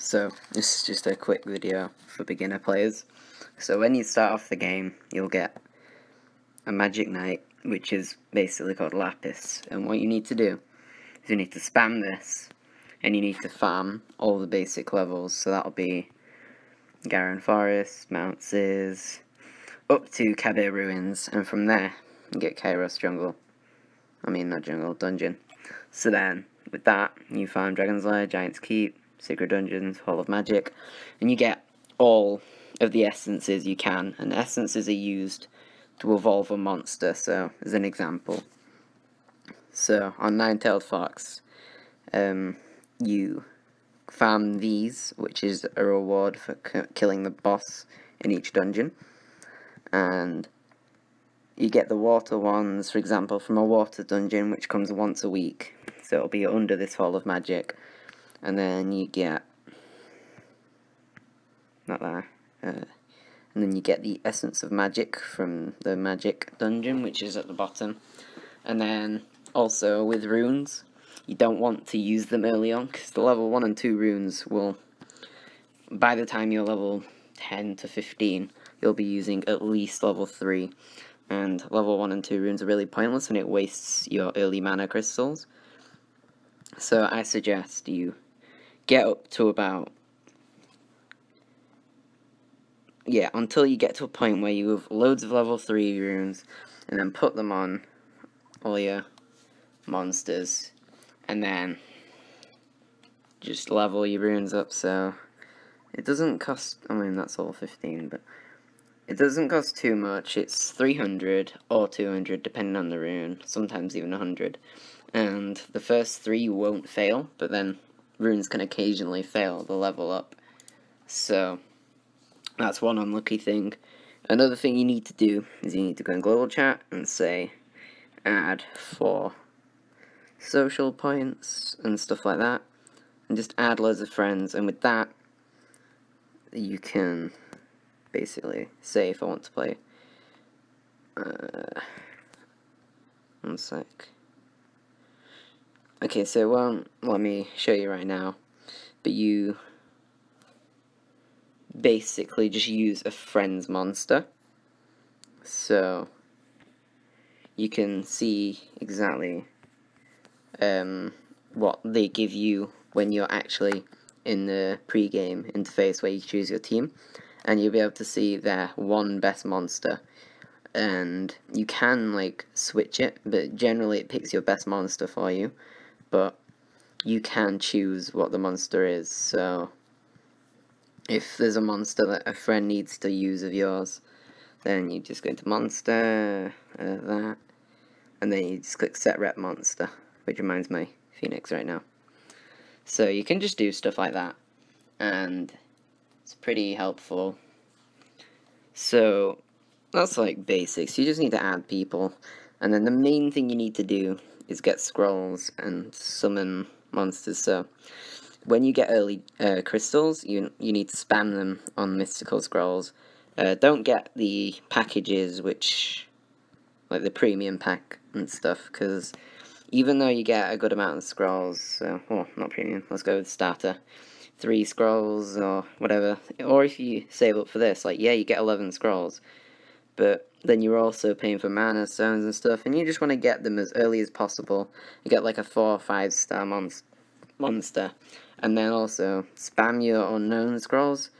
So this is just a quick video for beginner players. So when you start off the game, you'll get a magic knight, which is basically called Lapis, and what you need to do is you need to spam this, and you need to farm all the basic levels, so that'll be Garan Forest, Mount Ziz, up to Kabir Ruins, and from there you get Kairos Jungle. I mean, not jungle, dungeon. So then, with that, you farm Dragon's Lair, Giant's Keep, Secret Dungeons, Hall of Magic, and you get all of the essences you can, and essences are used to evolve a monster, so, as an example. So, on Nine-Tailed Fox, you farm these, which is a reward for killing the boss in each dungeon, and you get the water ones, for example, from a water dungeon, which comes once a week, so it'll be under this Hall of Magic, and then you get, and then you get the Essence of Magic from the Magic dungeon, which is at the bottom, and then also with runes, you don't want to use them early on, because the level 1 and 2 runes will, by the time you're level 10 to 15, you'll be using at least level 3, and level 1 and 2 runes are really pointless and it wastes your early mana crystals. So I suggest you get up to about, until you get to a point where you have loads of level 3 runes, and then put them on all your monsters, and then just level your runes up, so it doesn't cost, I mean that's all 15, but it doesn't cost too much. It's 300 or 200 depending on the rune, sometimes even 100, and the first 3 won't fail, but then runes can occasionally fail the level up, so that's one unlucky thing. Another thing you need to do is you need to go in global chat and say add 4 social points and stuff like that, and just add loads of friends, and with that you can basically say if I want to play, one sec. Okay, so let me show you right now, but you basically just use a friend's monster, so you can see exactly what they give you when you're actually in the pre-game interface where you choose your team, and you'll be able to see their one best monster, and you can like switch it, but generally it picks your best monster for you, but you can choose what the monster is. So if there's a monster that a friend needs to use of yours, then you just go into monster, that, and then you just click set rep monster, which reminds me Phoenix right now. So you can just do stuff like that, and it's pretty helpful. So that's like basics. You just need to add people, and then the main thing you need to do is get scrolls and summon monsters. So when you get early crystals, you need to spam them on mystical scrolls. Don't get the packages, which, like the premium pack and stuff, because even though you get a good amount of scrolls, not premium, let's go with starter, 3 scrolls or whatever, or if you save up for this, like, you get 11 scrolls, but then you're also paying for mana stones and stuff, and you just want to get them as early as possible. You get like a 4 or 5 star monster, and then also spam your unknown scrolls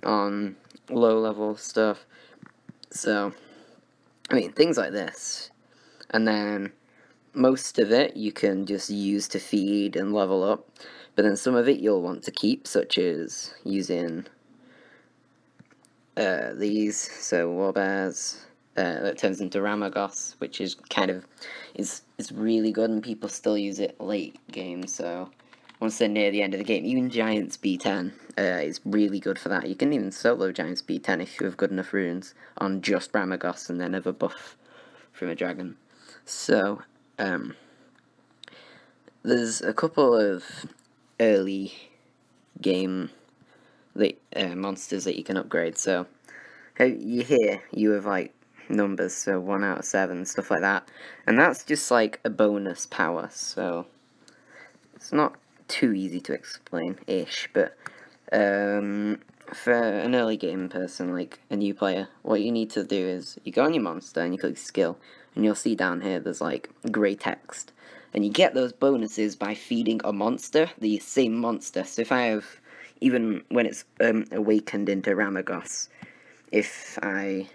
on low level stuff, so, I mean, things like this, and then most of it you can just use to feed and level up, but then some of it you'll want to keep, such as using these, so Warbears, that turns into Ramagos, which is is really good, and people still use it late game, so once they're near the end of the game, even Giants B10 is really good for that. You can even solo Giants B10 if you have good enough runes on just Ramagos and then have a buff from a dragon. So, there's a couple of early game monsters that you can upgrade. So you have like numbers, so 1 out of 7, stuff like that, and that's just like a bonus power, so it's not too easy to explain ish, but For an early game person, like a new player, what you need to do is you go on your monster and you click skill, and you'll see down here there's like grey text, and you get those bonuses by feeding a monster, the same monster. So if I have, even when it's awakened into Ramagos, if I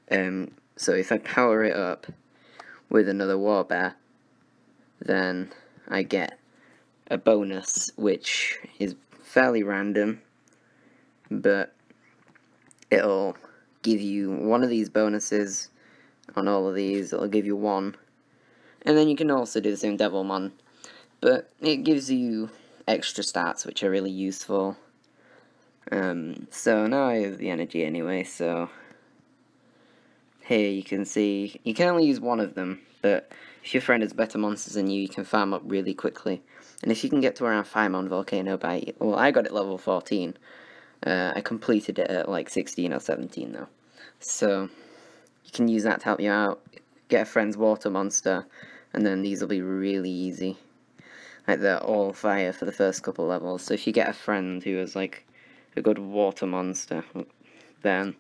if I power it up with another Warbear, then I get a bonus which is fairly random, but it'll give you one of these bonuses on all of these. It'll give you one, and then you can also do the same Devilmon, but it gives you extra stats which are really useful. So now I have the energy anyway, so here you can see you can only use one of them, but if your friend has better monsters than you, you can farm up really quickly. And if you can get to around Firemon Volcano by, well, I got it level 14. I completed it at like 16 or 17 though. So you can use that to help you out. Get a friend's water monster, and then these will be really easy. Like they're all fire for the first couple levels. So if you get a friend who has like a good water monster, then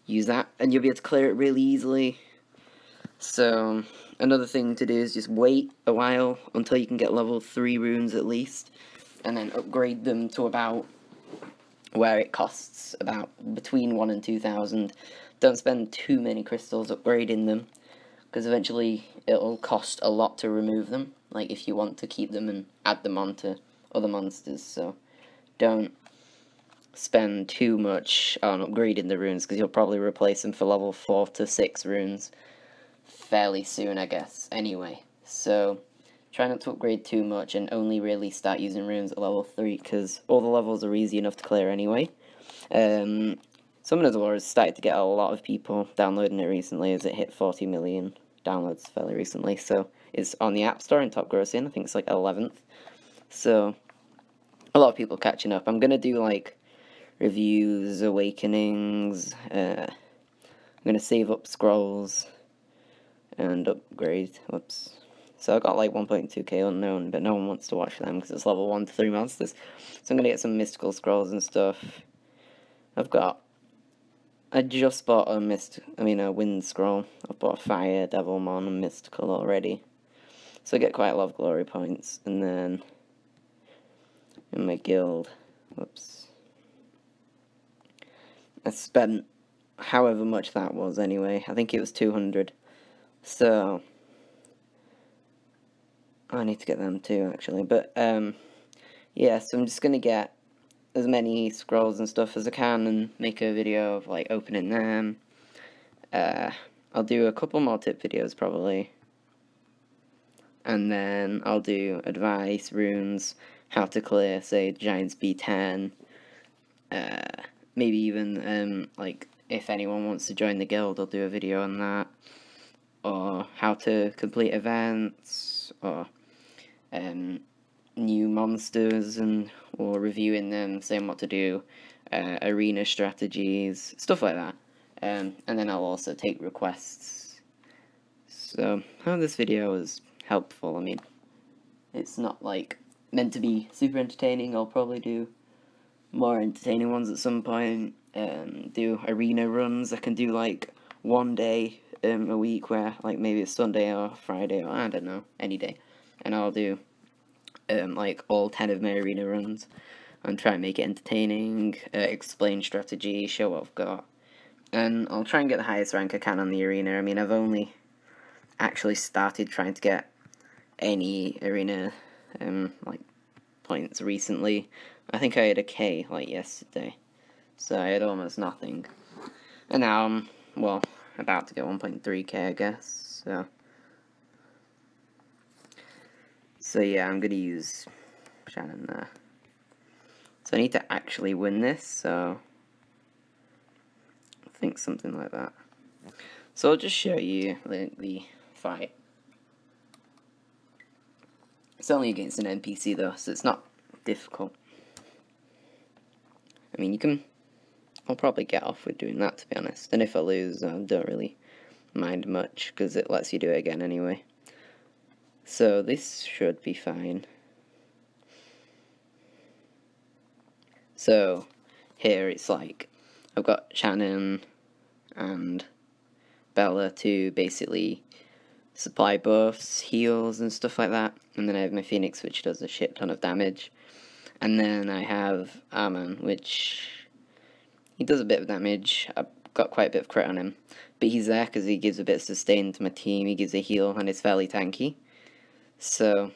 use that and you'll be able to clear it really easily. So another thing to do is just wait a while until you can get level 3 runes at least, and then upgrade them to about where it costs about between 1 and 2,000. Don't spend too many crystals upgrading them, because eventually it'll cost a lot to remove them, like if you want to keep them and add them onto other monsters. So don't spend too much on upgrading the runes, because you'll probably replace them for level 4 to 6 runes fairly soon, I guess, anyway. So try not to upgrade too much and only really start using runes at level 3, because all the levels are easy enough to clear anyway. Summoner's War has started to get a lot of people downloading it recently, as it hit 40 million downloads fairly recently. So it's on the App Store and top grossing. I think it's like 11th. So a lot of people catching up. I'm gonna do like reviews, awakenings. I'm gonna save up scrolls and upgrade. Whoops. So I got like 1.2k unknown, but no one wants to watch them because it's level 1 to 3 monsters. So I'm gonna get some mystical scrolls and stuff. I just bought a wind scroll. I've bought fire, Devilmon, and mystical already. So I get quite a lot of glory points. And then in my guild, whoops, I spent however much that was anyway. I think it was 200. So I need to get them too, actually. But yeah, so I'm just gonna get as many scrolls and stuff as I can and make a video of like opening them. I'll do a couple more tip videos probably, and then I'll do advice, runes, how to clear, say, Giants B10, maybe even like if anyone wants to join the guild, I'll do a video on that, or how to complete events, or new monsters, or reviewing them, saying what to do, arena strategies, stuff like that. And then I'll also take requests. So I hope this video was helpful. I mean, it's not like meant to be super entertaining. I'll probably do more entertaining ones at some point. Do arena runs. I can do like one day a week, where like maybe it's Sunday or Friday, or I don't know, any day, and I'll do like all 10 of my arena runs and try and make it entertaining, explain strategy, show what I've got, and I'll try and get the highest rank I can on the arena. I mean, I've only actually started trying to get any arena like points recently. I think I had a K like yesterday, so I had almost nothing, and now I'm, well, about to get 1.3k, I guess. So yeah, I'm gonna use Shannon there. So I need to actually win this, so I think something like that. So I'll just show you the fight. It's only against an NPC though, so it's not difficult. I mean, I'll probably get off with doing that, to be honest. And if I lose, I don't really mind much, because it lets you do it again anyway. So this should be fine. So here it's like I've got Shannon and Bella to basically supply buffs, heals, and stuff like that. And then I have my Phoenix, which does a shit ton of damage. And then I have Armon, which he does a bit of damage. I've got quite a bit of crit on him. But he's there because he gives a bit of sustain to my team, he gives a heal, and it's fairly tanky. So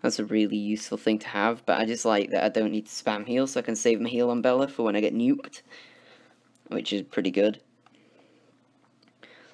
that's a really useful thing to have, but I just like that I don't need to spam heal, so I can save my heal on Bella for when I get nuked, which is pretty good.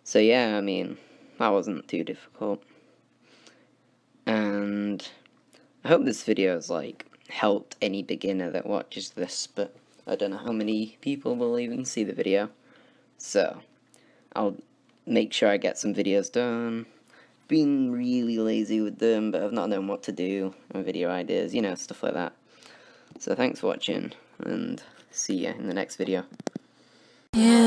So yeah, I mean, that wasn't too difficult. And I hope this video has, like, helped any beginner that watches this, but I don't know how many people will even see the video. So, I'll make sure I get some videos done. Been really lazy with them, but I've not known what to do, and video ideas, you know, stuff like that. So thanks for watching, and see ya in the next video. Yeah.